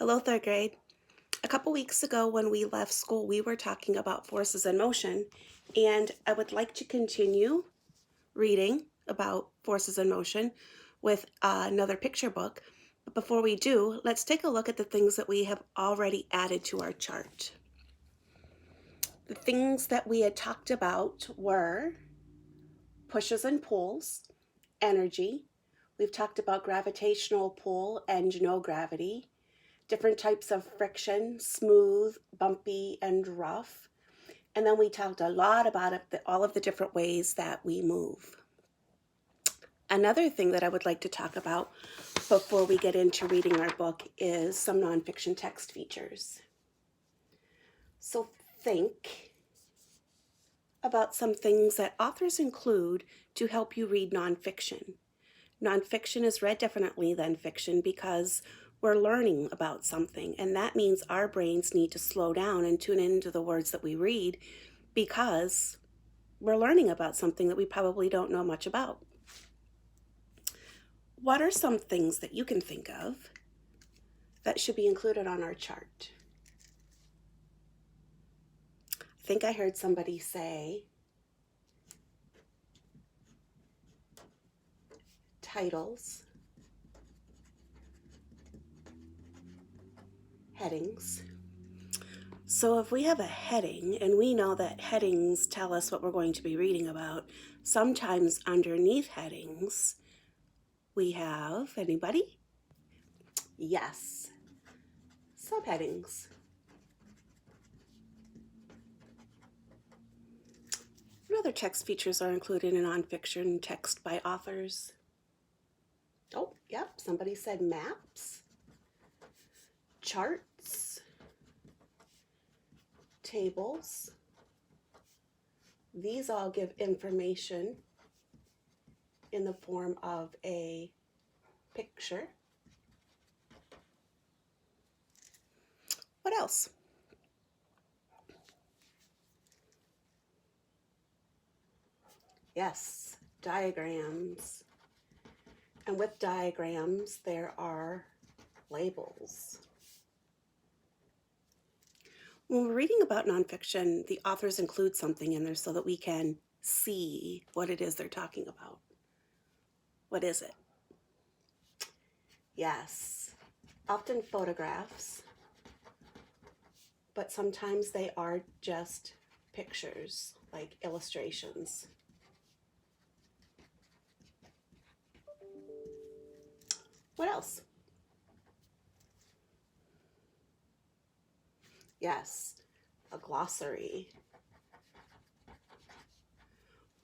Hello, third grade. A couple weeks ago when we left school, we were talking about forces in motion, and I would like to continue reading about forces in motion with another picture book. But before we do, let's take a look at the things that we have already added to our chart. The things that we had talked about were pushes and pulls, energy. We've talked about gravitational pull and no gravity. Different types of friction, smooth, bumpy, and rough. And then we talked a lot about all of the different ways that we move. Another thing that I would like to talk about before we get into reading our book is some nonfiction text features. So think about some things that authors include to help you read nonfiction. Nonfiction is read differently than fiction because we're learning about something, and that means our brains need to slow down and tune into the words that we read because we're learning about something that we probably don't know much about. What are some things that you can think of that should be included on our chart? I think I heard somebody say titles, headings. So if we have a heading, and we know that headings tell us what we're going to be reading about, sometimes underneath headings, we have, anybody? Yes, subheadings. What other text features are included in nonfiction text by authors? Oh, yep, somebody said maps, charts, tables. These all give information in the form of a picture. What else? Yes, diagrams. And with diagrams, there are labels. When we're reading about nonfiction, the authors include something in there so that we can see what it is they're talking about. What is it? Yes, often photographs, but sometimes they are just pictures, like illustrations. What else? Yes, a glossary.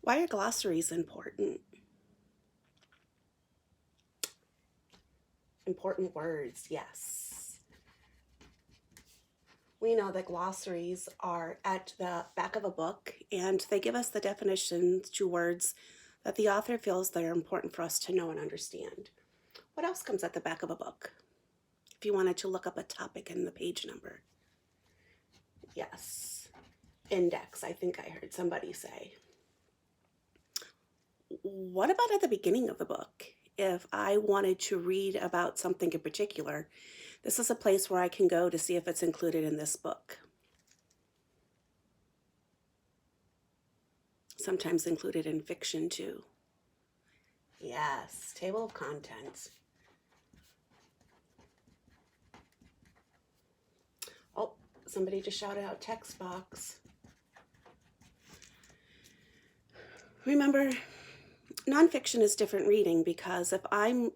Why are glossaries important? Important words, yes. We know that glossaries are at the back of a book, and they give us the definitions to words that the author feels that are important for us to know and understand. What else comes at the back of a book? If you wanted to look up a topic and the page number. Yes, index, I think I heard somebody say. What about at the beginning of the book? If I wanted to read about something in particular, this is a place where I can go to see if it's included in this book. Sometimes included in fiction too. Yes, table of contents. Oh, somebody just shouted out text box. Remember, nonfiction is different reading because if I'm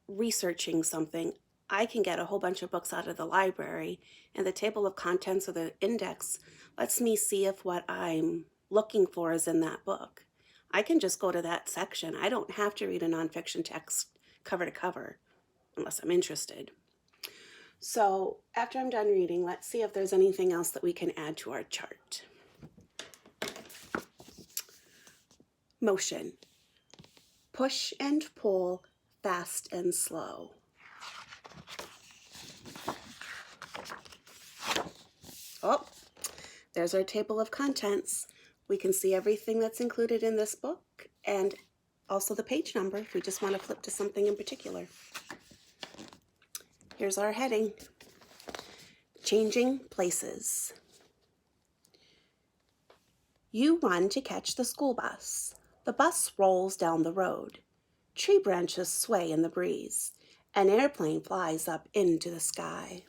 researching something, I can get a whole bunch of books out of the library, and the table of contents or the index lets me see if what I'm looking for is in that book. I can just go to that section. I don't have to read a nonfiction text cover to cover unless I'm interested. So after I'm done reading, let's see if there's anything else that we can add to our chart. Motion. Push and pull, fast and slow. Oh, there's our table of contents. We can see everything that's included in this book and also the page number if we just want to flip to something in particular. Here's our heading. Changing places. You run to catch the school bus. The bus rolls down the road. Tree branches sway in the breeze. An airplane flies up into the sky.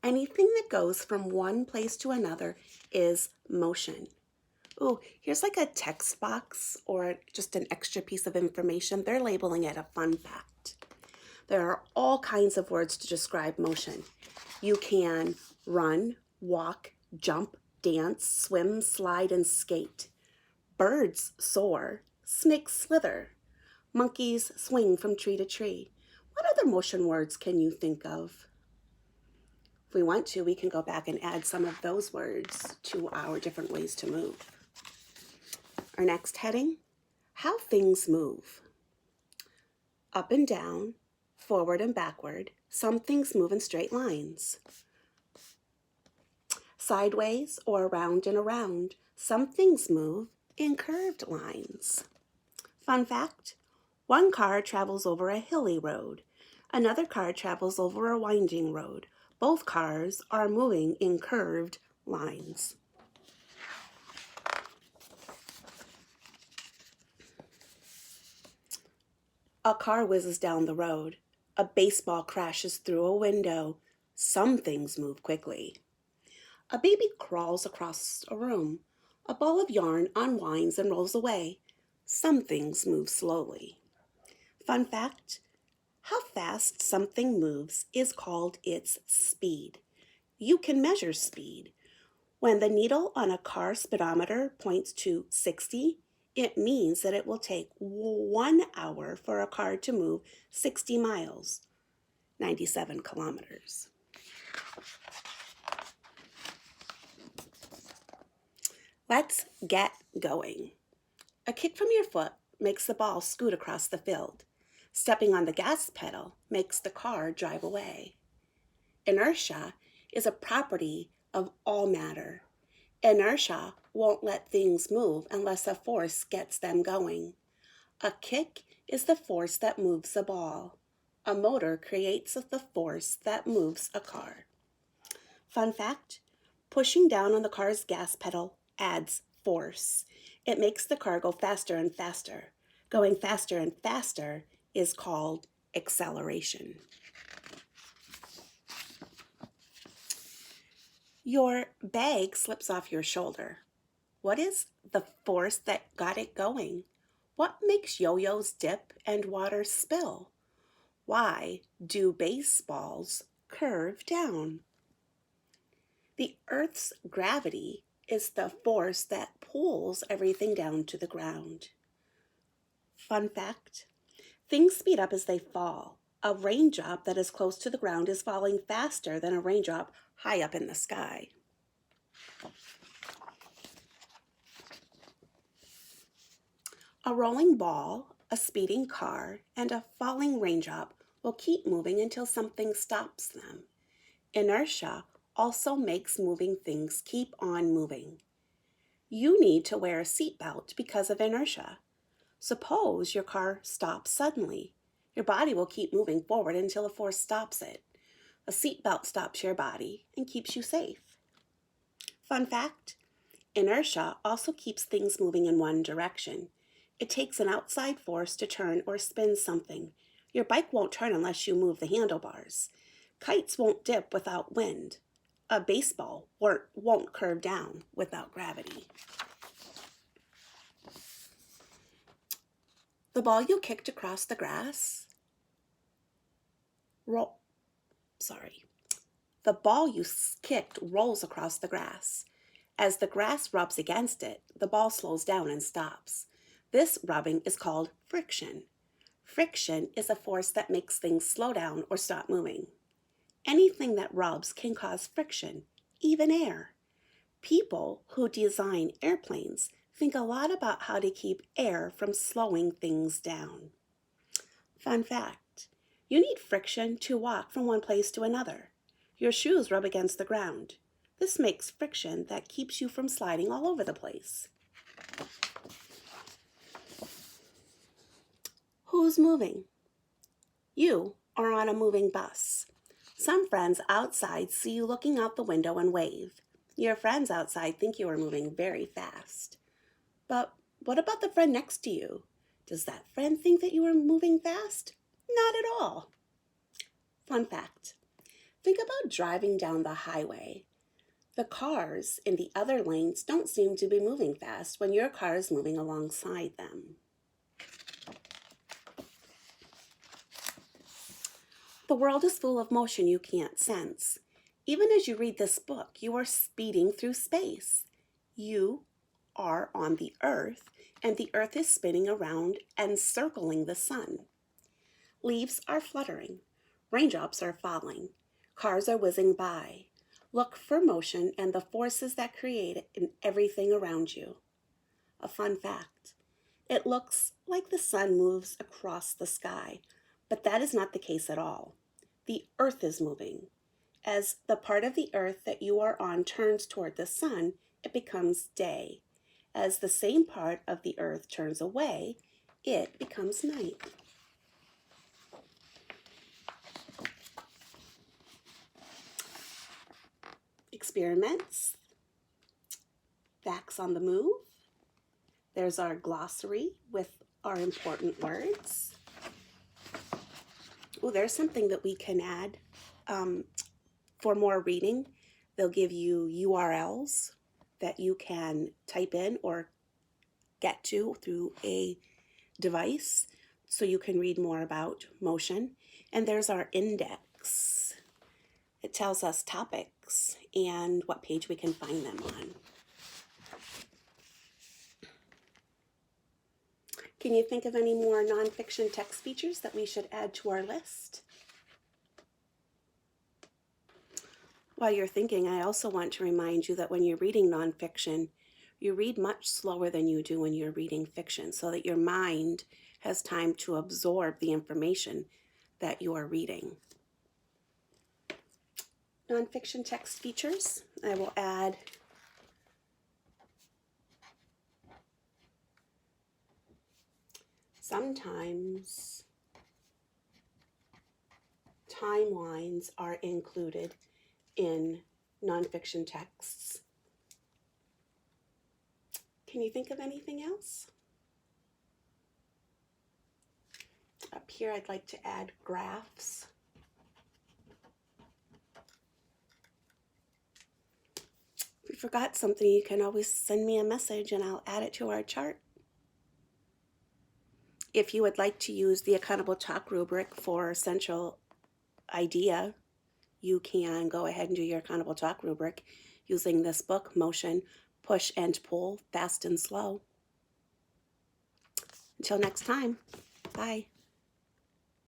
Anything that goes from one place to another is motion. Ooh, here's like a text box or just an extra piece of information. They're labeling it a fun fact. There are all kinds of words to describe motion. You can run, walk, jump, dance, swim, slide, and skate. Birds soar, snakes slither, monkeys swing from tree to tree. What other motion words can you think of? If we want to, we can go back and add some of those words to our different ways to move. Our next heading, how things move. Up and down, forward and backward, some things move in straight lines. Sideways or around and around, some things move in curved lines. Fun fact, one car travels over a hilly road. Another car travels over a winding road. Both cars are moving in curved lines. A car whizzes down the road. A baseball crashes through a window. Some things move quickly. A baby crawls across a room. A ball of yarn unwinds and rolls away. Some things move slowly. Fun fact, how fast something moves is called its speed. You can measure speed. When the needle on a car speedometer points to 60, it means that it will take 1 hour for a car to move 60 miles, 97 kilometers. Let's get going. A kick from your foot makes the ball scoot across the field. Stepping on the gas pedal makes the car drive away. Inertia is a property of all matter. Inertia won't let things move unless a force gets them going. A kick is the force that moves the ball. A motor creates the force that moves a car. Fun fact, pushing down on the car's gas pedal adds force. It makes the car go faster and faster. Going faster and faster is called acceleration. Your bag slips off your shoulder. What is the force that got it going? What makes yo-yos dip and water spill? Why do baseballs curve down? The Earth's gravity is the force that pulls everything down to the ground. Fun fact, things speed up as they fall. A raindrop that is close to the ground is falling faster than a raindrop high up in the sky. A rolling ball, a speeding car, and a falling raindrop will keep moving until something stops them. Inertia also makes moving things keep on moving. You need to wear a seatbelt because of inertia. Suppose your car stops suddenly. Your body will keep moving forward until a force stops it. A seatbelt stops your body and keeps you safe. Fun fact, inertia also keeps things moving in one direction. It takes an outside force to turn or spin something. Your bike won't turn unless you move the handlebars. Kites won't dip without wind. A baseball won't curve down without gravity. The ball you kicked across the grass, The ball you kicked rolls across the grass. As the grass rubs against it, the ball slows down and stops. This rubbing is called friction. Friction is a force that makes things slow down or stop moving. Anything that rubs can cause friction, even air. People who design airplanes think a lot about how to keep air from slowing things down. Fun fact, you need friction to walk from one place to another. Your shoes rub against the ground. This makes friction that keeps you from sliding all over the place. Who's moving? You are on a moving bus. Some friends outside see you looking out the window and wave. Your friends outside think you are moving very fast. But what about the friend next to you? Does that friend think that you are moving fast? Not at all. Fun fact. Think about driving down the highway. The cars in the other lanes don't seem to be moving fast when your car is moving alongside them. The world is full of motion you can't sense. Even as you read this book, you are speeding through space. You are on the earth, and the earth is spinning around and circling the sun. Leaves are fluttering. Raindrops are falling. Cars are whizzing by. Look for motion and the forces that create it in everything around you. A fun fact. It looks like the sun moves across the sky, but that is not the case at all. The earth is moving. As the part of the earth that you are on turns toward the sun, it becomes day. As the same part of the earth turns away, it becomes night. Experiments, facts on the move. There's our glossary with our important words. Oh, there's something that we can add for more reading. They'll give you URLs that you can type in or get to through a device so you can read more about motion. And there's our index. It tells us topics and what page we can find them on. Can you think of any more nonfiction text features that we should add to our list? While you're thinking, I also want to remind you that when you're reading nonfiction, you read much slower than you do when you're reading fiction, so that your mind has time to absorb the information that you are reading. Nonfiction text features, I will add sometimes timelines are included in nonfiction texts. Can you think of anything else? Up here, I'd like to add graphs. If you forgot something, you can always send me a message and I'll add it to our chart. If you would like to use the Accountable Talk rubric for central idea, you can go ahead and do your Accountable Talk rubric using this book, Motion, Push and Pull, Fast and Slow. Until next time, bye.